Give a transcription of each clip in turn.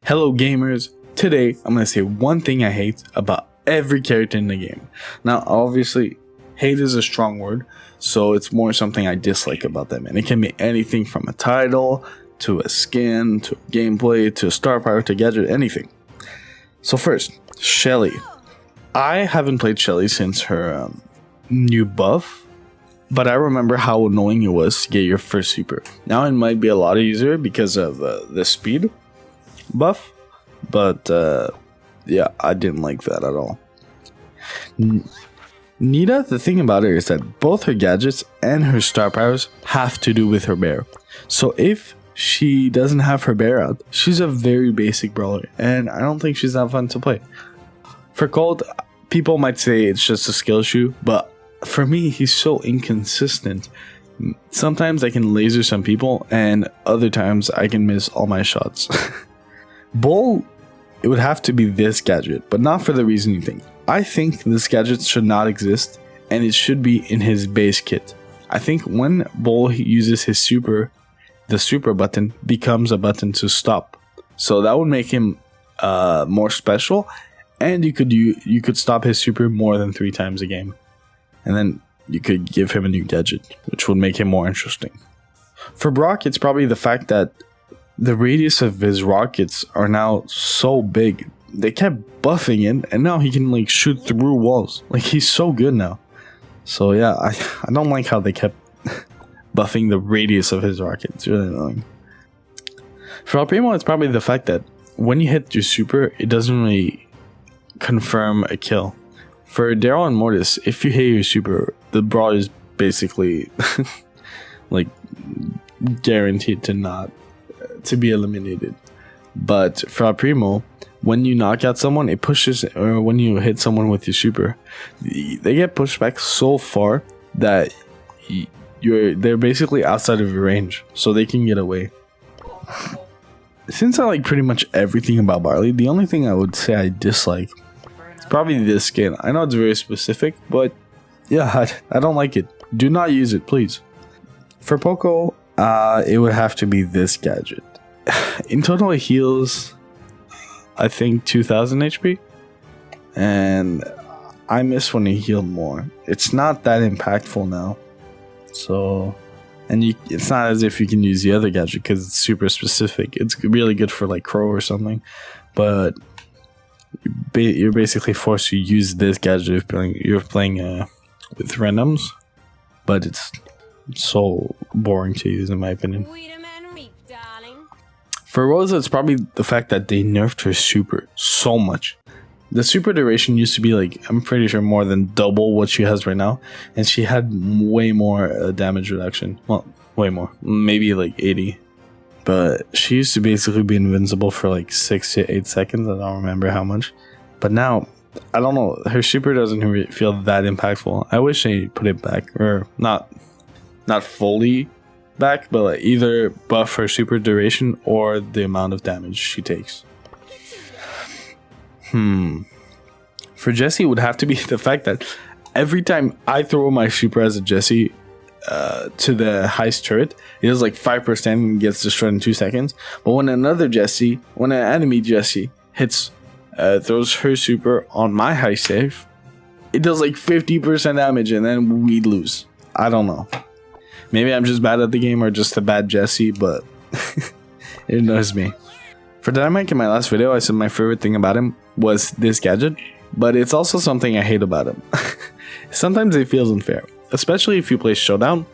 Hello gamers, today I'm going to say one thing I hate about every character in the game. Now obviously, hate is a strong word, so it's more something I dislike about them. And it can be anything from a title, to a skin, to gameplay, to a star power, to gadget, anything. So first, Shelly. I haven't played Shelly since her new buff, but I remember how annoying it was to get your first super. Now it might be a lot easier because of the speed buff, but yeah, I didn't like that at all. Nita, the thing about her is that both her gadgets and her star powers have to do with her bear. So if she doesn't have her bear out, she's a very basic brawler, and I don't think she's that fun to play. For Colt, people might say it's just a skill issue, but for me, he's so inconsistent. Sometimes I can laser some people, and other times I can miss all my shots. Brawl, it would have to be this gadget, but not for the reason you think. I think this gadget should not exist, and it should be in his base kit. I think when Brawl uses his super, the super button becomes a button to stop. So that would make him more special, and you could stop his super more than 3 times a game. And then you could give him a new gadget, which would make him more interesting. For Brock, it's probably the fact that the radius of his rockets are now so big. They kept buffing it, and now he can like shoot through walls. Like, he's so good now. So yeah, I don't like how they kept buffing the radius of his rocket. It's really annoying. For El Primo, it's probably the fact that when you hit your super, it doesn't really confirm a kill. For Daryl and Mortis, if you hit your super, the Brawl is basically like guaranteed to be eliminated. But for El Primo, when you knock out someone, it pushes, or when you hit someone with your super, they get pushed back so far that they're basically outside of your range, so they can get away. Since I like pretty much everything about Barley, the only thing I would say I dislike is probably this skin. I know it's very specific, but yeah, I don't like it. Do not use it, please. For Poco, it would have to be this gadget. In total, it heals, I think, 2000 HP, and I miss when he healed more. It's not that impactful now, so, and it's not as if you can use the other gadget because it's super specific. It's really good for like Crow or something, but you're basically forced to use this gadget if you're playing with randoms, but it's so boring to use in my opinion. For Rosa, it's probably the fact that they nerfed her super so much. The super duration used to be like, I'm pretty sure, more than double what she has right now, and she had way more damage reduction. Well, way more, maybe like 80. But she used to basically be invincible for like 6 to 8 seconds. I don't remember how much. But now, I don't know, her super doesn't really feel that impactful. I wish they put it back, or not fully back, but like either buff her super duration or the amount of damage she takes. For Jesse, it would have to be the fact that every time I throw my super as a Jesse to the heist turret, it does like 5% and gets destroyed in 2 seconds. But when an enemy Jesse hits, throws her super on my heist safe, it does like 50% damage, and then we lose. I don't know. Maybe I'm just bad at the game or just a bad Jesse, but it annoys me. For Dynamite, in my last video, I said my favorite thing about him was this gadget, but it's also something I hate about him. Sometimes it feels unfair, especially if you play Showdown.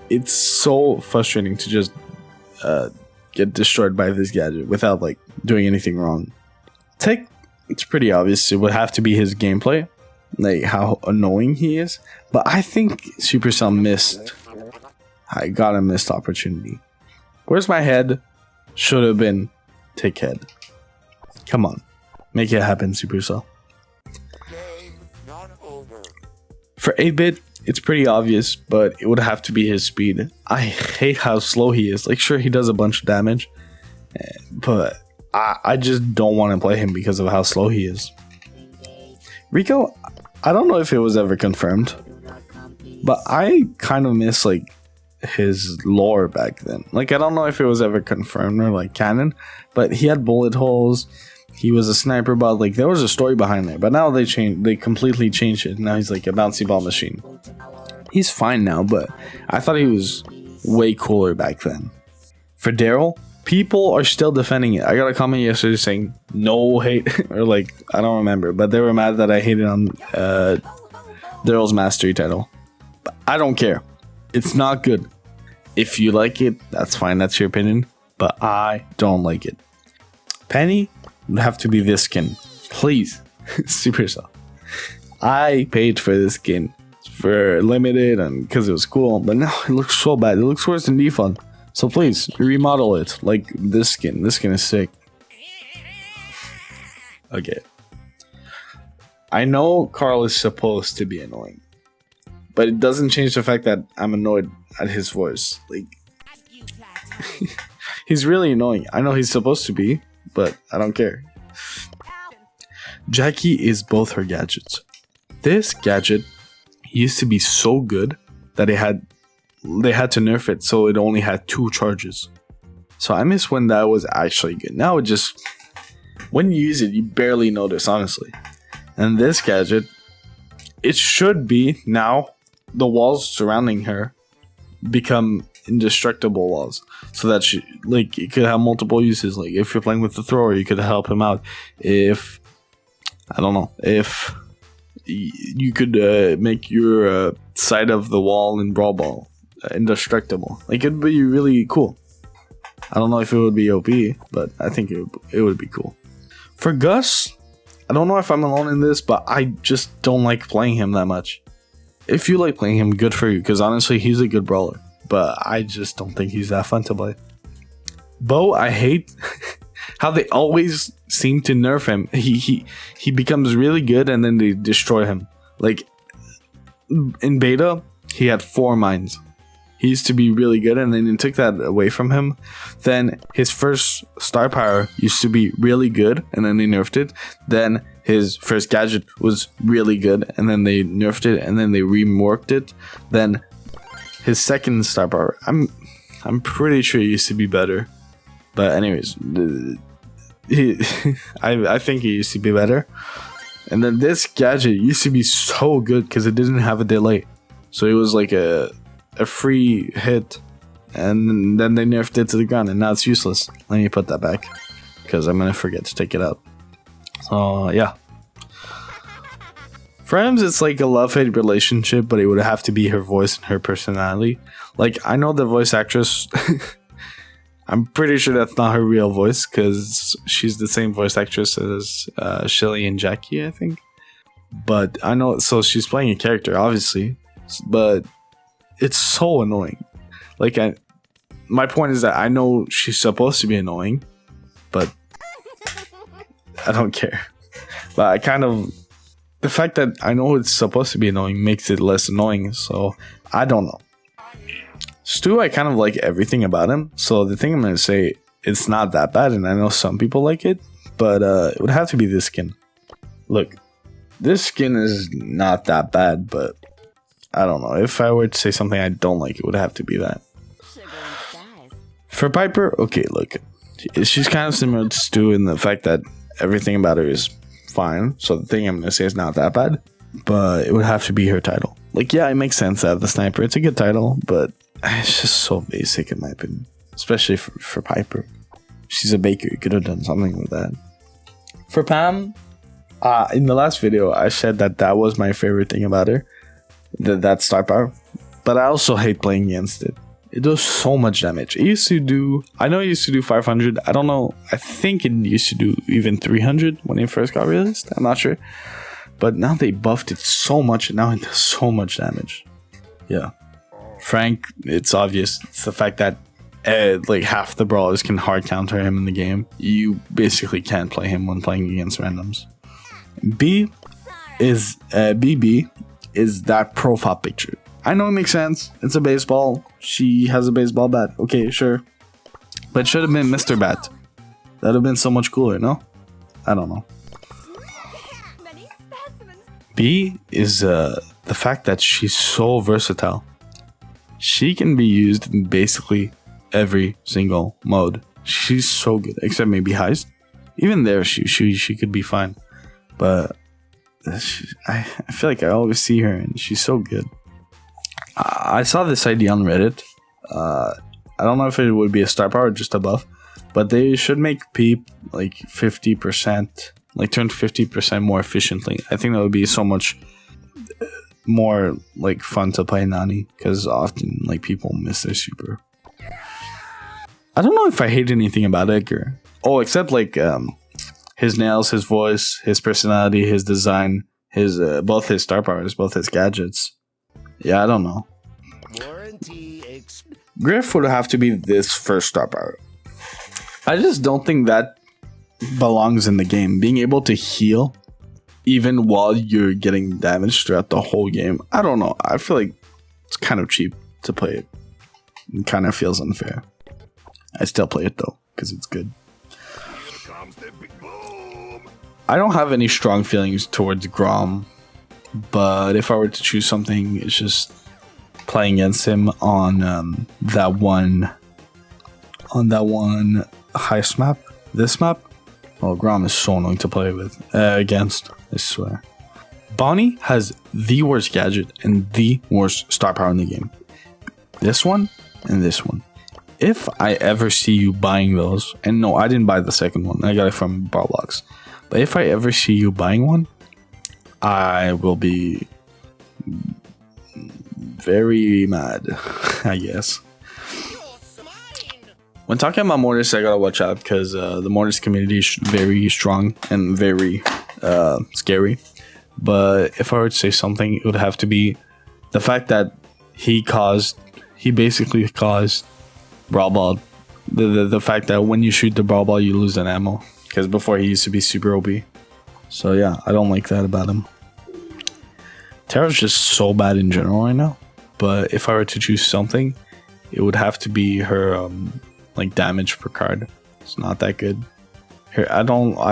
It's so frustrating to just get destroyed by this gadget without like doing anything wrong. Tech, it's pretty obvious. It would have to be his gameplay, like how annoying he is. But I think Supercell missed. I got a missed opportunity. Where's my head? Should have been take head. Come on. Make it happen, Supercell. For 8-bit, it's pretty obvious, but it would have to be his speed. I hate how slow he is. Like, sure, he does a bunch of damage, but I just don't want to play him because of how slow he is. Rico, I don't know if it was ever confirmed, but I kind of miss like his lore back then. Like, I don't know if it was ever confirmed or like canon, but he had bullet holes. He was a sniper bot. Like, there was a story behind it, but now they completely changed it. Now he's like a bouncy ball machine. He's fine now, but I thought he was way cooler back then. For Daryl, people are still defending it. I got a comment yesterday saying no hate, or like, I don't remember, but they were mad that I hated on Daryl's mastery title. But I don't care. It's not good. If you like it, that's fine. That's your opinion. But I don't like it. Penny would have to be this skin. Please. Supercell. I paid for this skin for limited and because it was cool. But now it looks so bad. It looks worse than defund. So please, remodel it. Like this skin. This skin is sick. Okay. I know Carl is supposed to be annoying. But it doesn't change the fact that I'm annoyed at his voice. Like, he's really annoying. I know he's supposed to be, but I don't care. Jackie is both her gadgets. This gadget used to be so good that they had to nerf it so it only had 2 charges. So I miss when that was actually good. Now it just, when you use it, you barely notice, honestly. And this gadget, it should be now the walls surrounding her become indestructible walls, so that she, like, it could have multiple uses. Like if you're playing with the thrower, you could help him out. If I don't know, if you could make your side of the wall in Brawl indestructible, like it'd be really cool. I don't know if it would be OP, but I think it would be cool. For Gus, I don't know if I'm alone in this, but I just don't like playing him that much. If you like playing him, good for you, because honestly, he's a good brawler. But I just don't think he's that fun to play. Bo, I hate how they always seem to nerf him. He becomes really good and then they destroy him. Like, in beta, he had 4 mines. He used to be really good and then they took that away from him. Then his first star power used to be really good and then they nerfed it. Then his first gadget was really good and then they nerfed it and then they reworked it. Then his second star power, I'm pretty sure it used to be better. But anyways, I think it used to be better. And then this gadget used to be so good because it didn't have a delay. So it was like a free hit. And then they nerfed it to the ground and now it's useless. Let me put that back because I'm going to forget to take it out. So yeah. For him, it's like a love-hate relationship, but it would have to be her voice and her personality. Like, I know the voice actress, I'm pretty sure that's not her real voice, because she's the same voice actress as Shelly and Jackie, I think. But I know, so she's playing a character, obviously, but it's so annoying. Like, my point is that I know she's supposed to be annoying, but I don't care. But I kind of, the fact that I know it's supposed to be annoying makes it less annoying, so I don't know. Stu, I kind of like everything about him, so the thing I'm going to say, it's not that bad, and I know some people like it, but it would have to be this skin. Look, this skin is not that bad, but I don't know. If I were to say something I don't like, it would have to be that. For Piper, okay, look, she's kind of similar to Stu in the fact that everything about her is fine, so the thing I'm going to say is not that bad, but it would have to be her title. Like, yeah, it makes sense to have the sniper. It's a good title, but it's just so basic in my opinion, especially for Piper. She's a baker. You could have done something with that. For Pam, in the last video, I said that was my favorite thing about her, that star power, but I also hate playing against it. It does so much damage. It used to do, I know it used to do 500. I don't know. I think it used to do even 300 when it first got released. I'm not sure. But now they buffed it so much and now it does so much damage. Yeah. Frank, it's obvious. It's the fact that like half the brawlers can hard counter him in the game. You basically can't play him when playing against randoms. BB is that profile picture. I know it makes sense. It's a baseball. She has a baseball bat. Okay, sure. But it should have been Mr. Bat. That would have been so much cooler, no? I don't know. B is the fact that she's so versatile. She can be used in basically every single mode. She's so good, except maybe heist. Even there, she could be fine. But I feel like I always see her, and she's so good. I saw this idea on Reddit. I don't know if it would be a star power or just a buff, but they should make Peep like 50%, like turn 50% more efficiently. I think that would be so much more like fun to play Nani, because often like people miss their super. I don't know if I hate anything about Edgar. Oh, except like his nails, his voice, his personality, his design, his both his star powers, both his gadgets. Yeah, I don't know. Griff would have to be this first star power. I just don't think that belongs in the game. Being able to heal even while you're getting damaged throughout the whole game. I don't know. I feel like it's kind of cheap to play it. It kind of feels unfair. I still play it though, because it's good. I don't have any strong feelings towards Grom, but if I were to choose something, it's just playing against him on that one heist map. This map, oh, Grom is so annoying to play with against. I swear. Bonnie has the worst gadget and the worst star power in the game. This one and this one. If I ever see you buying those, and no, I didn't buy the second one. I got it from Brawl Box. But if I ever see you buying one, I will be very mad, I guess. When talking about Mortis, I gotta watch out because the Mortis community is very strong and very scary. But if I were to say something, it would have to be the fact that he basically caused Brawl Ball. The fact that when you shoot the Brawl Ball, you lose an ammo. Because before he used to be super OP. So yeah, I don't like that about him. Tara's just so bad in general right now. But if I were to choose something, it would have to be her like damage per card. It's not that good. I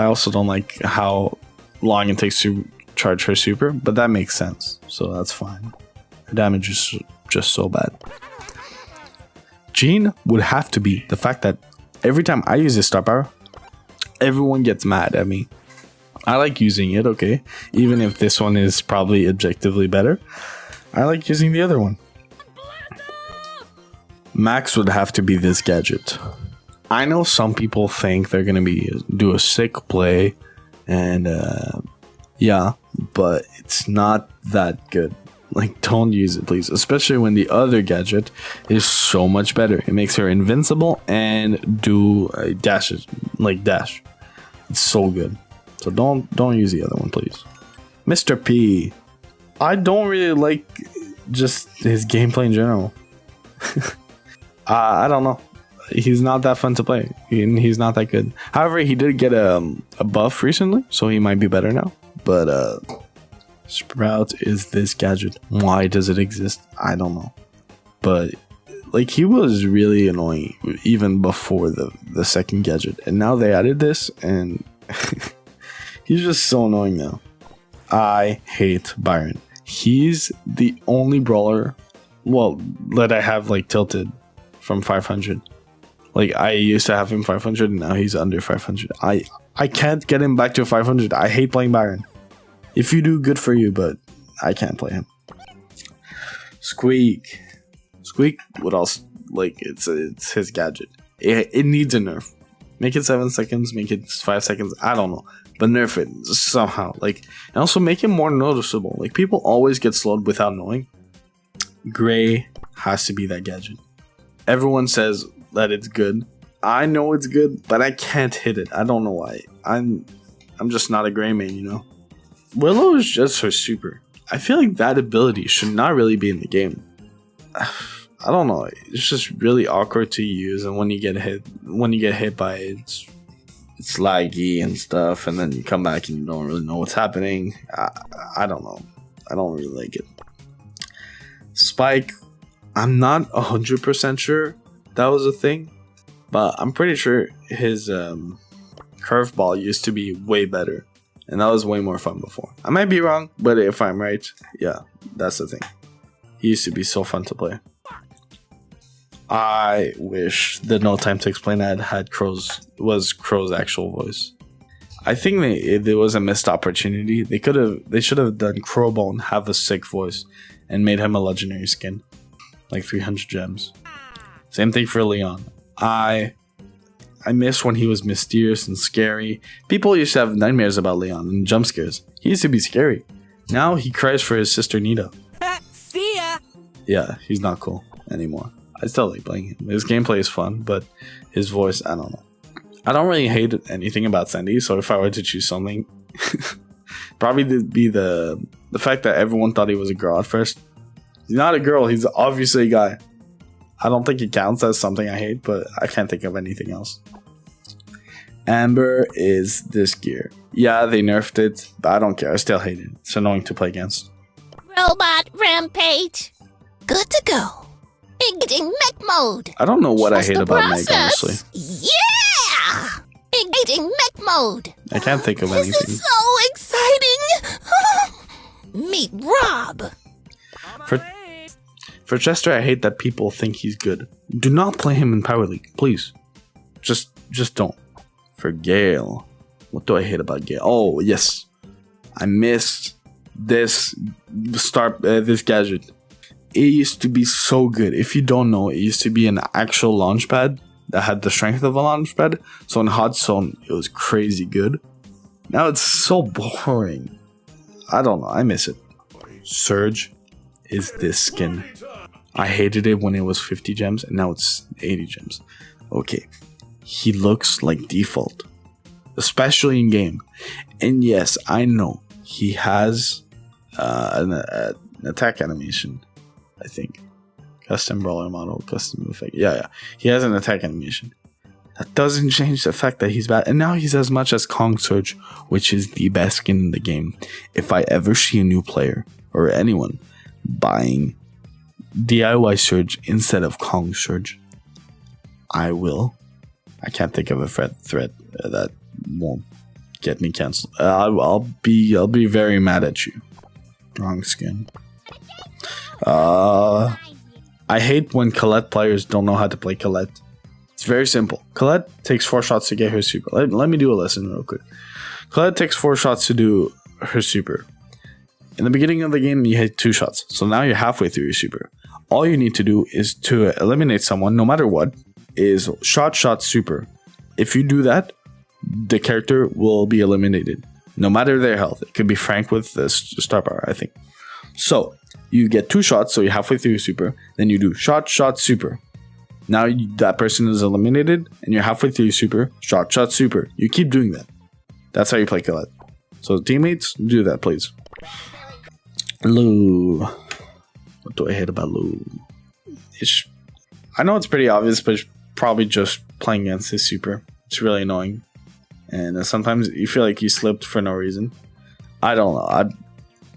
also don't like how long it takes to charge her super, but that makes sense. So that's fine. Her damage is just so bad. Jean would have to be the fact that every time I use this star power, everyone gets mad at me. I like using it, okay? Even if this one is probably objectively better, I like using the other one. Max would have to be this gadget. I know some people think they're gonna do a sick play, and yeah, but it's not that good. Like, don't use it, please. Especially when the other gadget is so much better. It makes her invincible and do dashes, like dash. It's so good. So don't use the other one, please. Mr. P. I don't really like just his gameplay in general. I don't know. He's not that fun to play. He's not that good. However, he did get a buff recently, so he might be better now. But Sprout is this gadget. Why does it exist? I don't know. But like, he was really annoying even before the second gadget, and now they added this, and he's just so annoying now. I hate Byron. He's the only brawler, well, that I have like tilted from 500. Like, I used to have him 500 and now he's under 500. I can't get him back to 500. I hate playing Byron. If you do, good for you, but I can't play him. Squeak, what else? Like, it's his gadget. It needs a nerf. Make it 7 seconds, make it 5 seconds, I don't know. But nerf it somehow. Like, and also make it more noticeable. Like, people always get slowed without knowing. Gray has to be that gadget. Everyone says that it's good. I know it's good, but I can't hit it. I don't know why. I'm just not a Gray main, you know? Willow is just her super. I feel like that ability should not really be in the game. I don't know. It's just really awkward to use, and when you get hit by it, it's laggy and stuff, and then you come back and you don't really know what's happening. I don't know. I don't really like it. Spike, I'm not 100% sure that was a thing, but I'm pretty sure his curveball used to be way better, and that was way more fun before. I might be wrong, but if I'm right, yeah, that's the thing. He used to be so fun to play. I wish the No Time to Explain ad had Crow's actual voice. I think there was a missed opportunity. They should have done Crowbone have a sick voice and made him a legendary skin, like 300 gems. Same thing for Leon. I miss when he was mysterious and scary. People used to have nightmares about Leon and jump scares. He used to be scary. Now he cries for his sister Nita. See ya. Yeah, he's not cool anymore. I still like playing him. His gameplay is fun, but his voice, I don't know. I don't really hate anything about Sandy, so if I were to choose something, probably be the fact that everyone thought he was a girl at first. He's not a girl, he's obviously a guy. I don't think it counts as something I hate, but I can't think of anything else. Amber is this gear. Yeah, they nerfed it, but I don't care. I still hate it. It's annoying to play against. Robot rampage. Good to go. Engaging mech mode. I don't know what Trust I hate the about Meg, process. honestly. Yeah! Engaging mech mode. I can't think of anything. This is so exciting. Meet Rob. For Chester, I hate that people think he's good. Do not play him in Power League, please. Just don't. For Gale, what do I hate about Gale? Oh yes, I missed this this gadget. It used to be so good. If you don't know, it used to be an actual launch pad that had the strength of a launch pad. So in hot zone, it was crazy good. Now it's so boring. I don't know. I miss it. Surge is this skin. I hated it when it was 50 gems and now it's 80 gems. Okay. He looks like default, especially in game. And yes, I know he has an attack animation. I think custom brawler model, custom effect. Yeah, he has an attack animation. That doesn't change the fact that he's bad. And now he's as much as Kong Surge, which is the best skin in the game. If I ever see a new player or anyone buying DIY Surge instead of Kong Surge, I will. I can't think of a threat that won't get me cancelled. I'll be very mad at you. Wrong skin. I hate when Colette players don't know how to play Colette. It's very simple. Colette takes 4 shots to get her super. Let me do a lesson real quick. Colette takes 4 shots to do her super. In the beginning of the game, you hit 2 shots. So now you're halfway through your super. All you need to do is to eliminate someone, no matter what, is shot, super. If you do that, the character will be eliminated, no matter their health. It could be Frank with the star power, I think. So you get 2 shots, so you're halfway through your super. Then you do shot, super. Now that person is eliminated, and you're halfway through your super. Shot, super. You keep doing that. That's how you play Colette. So teammates, do that, please. Lou. What do I hate about Lou? I know it's pretty obvious, but it's probably just playing against his super. It's really annoying. And sometimes you feel like you slipped for no reason. I don't know. I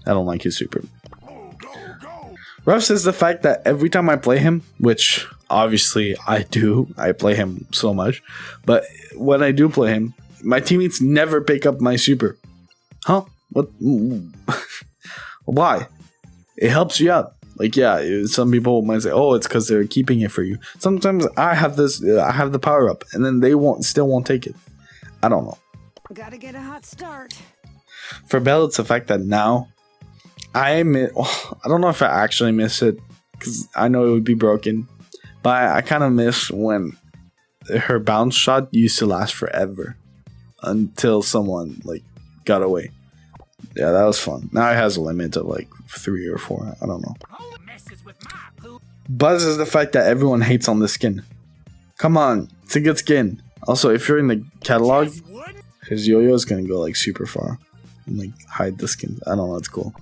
don't like his super. Ruff says the fact that every time I play him, which obviously I do, I play him so much, but when I do play him, my teammates never pick up my super. Huh? What? Why? It helps you out. Like, yeah, some people might say, oh, it's because they're keeping it for you. Sometimes I have the power up, and then they still won't take it. I don't know. Gotta get a hot start. For Belle, it's the fact that now I don't know if I actually miss it, because I know it would be broken, but I kind of miss when her bounce shot used to last forever until someone got away. Yeah, that was fun. Now it has a limit of 3 or 4. I don't know. Buzz is the fact that everyone hates on this skin. Come on, it's a good skin. Also, if you're in the catalog, his yo-yo is gonna go super far and hide the skin. I don't know, it's cool.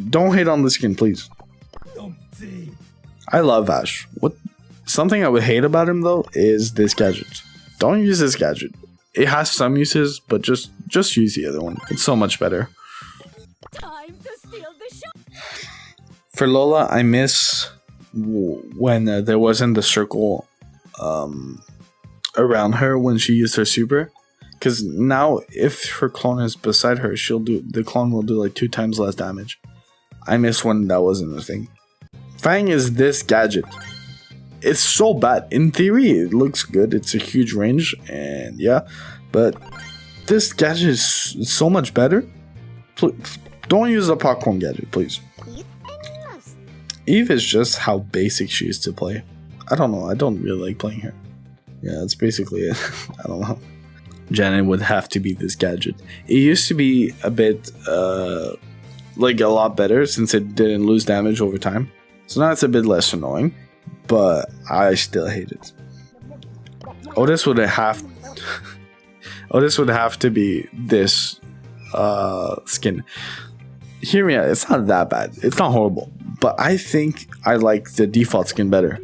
Don't hate on the skin, please. I love Ash. Something I would hate about him though is this gadget. Don't use this gadget. It has some uses, but just use the other one. It's so much better. Time to steal the show. For Lola, I miss when there wasn't the circle around her when she used her super. Because now, if her clone is beside her, the clone will do 2 times less damage. I miss when that wasn't a thing. Fang is this gadget. it's so bad. In theory, it looks good. It's a huge range, and yeah, but this gadget is so much better. Please, don't use the popcorn gadget, please. Eve is just how basic she is to play. I don't know. I don't really like playing her. Yeah, that's basically it. I don't know. Janet would have to be this gadget. It used to be a bit, like a lot better since it didn't lose damage over time. So now it's a bit less annoying, but I still hate it. Otis would have to be this skin. Hear me out, it's not that bad. It's not horrible, but I think I like the default skin better,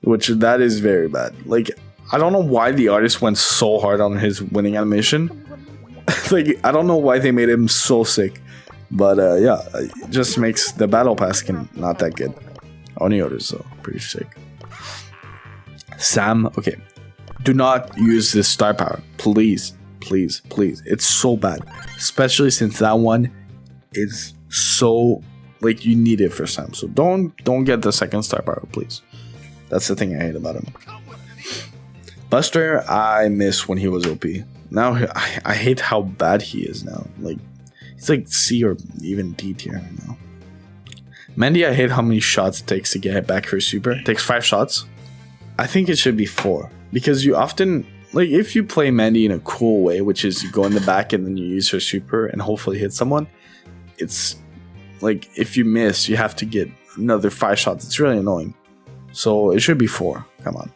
which that is very bad. Like, I don't know why the artist went so hard on his winning animation. Like, I don't know why they made him so sick, but yeah, it just makes the battle pass skin not that good. Only Otis though, pretty sick. Sam, okay, do not use this star power, please, please, please. It's so bad, especially since that one is so, like, you need it for Sam. So don't get the second star power, please. That's the thing I hate about him. Buster, I miss when he was OP. Now I hate how bad he is now. Like, he's like C or even D tier right now. Mandy, I hate how many shots it takes to get back her super. It takes 5 shots. I think it should be 4, because you often, like, if you play Mandy in a cool way, which is you go in the back and then you use her super and hopefully hit someone, it's like, if you miss, you have to get another 5 shots. It's really annoying. So it should be 4. Come on.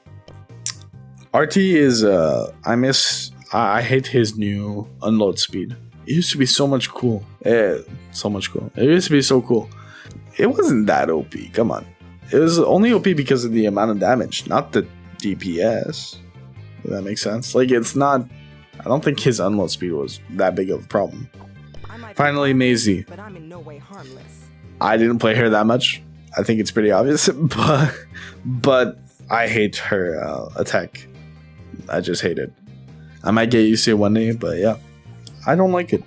RT is I hate his new unload speed. It used to be so much cool. So much cool. It used to be so cool. It wasn't that OP. Come on. It was only OP because of the amount of damage, not the DPS. Does that make sense? Like, it's not, I don't think his unload speed was that big of a problem. Finally, Maisie. But I'm in no way harmless. I didn't play her that much. I think it's pretty obvious, but I hate her attack. I just hate it. I might get used to it one day, but yeah, I don't like it.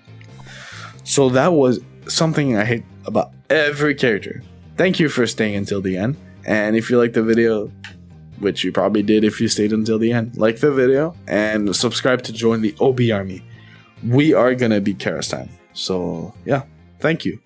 So that was something I hate about every character. Thank you for staying until the end. And if you liked the video, which you probably did if you stayed until the end, like the video and subscribe to join the OB army. We are gonna beat Karas time. So yeah, thank you.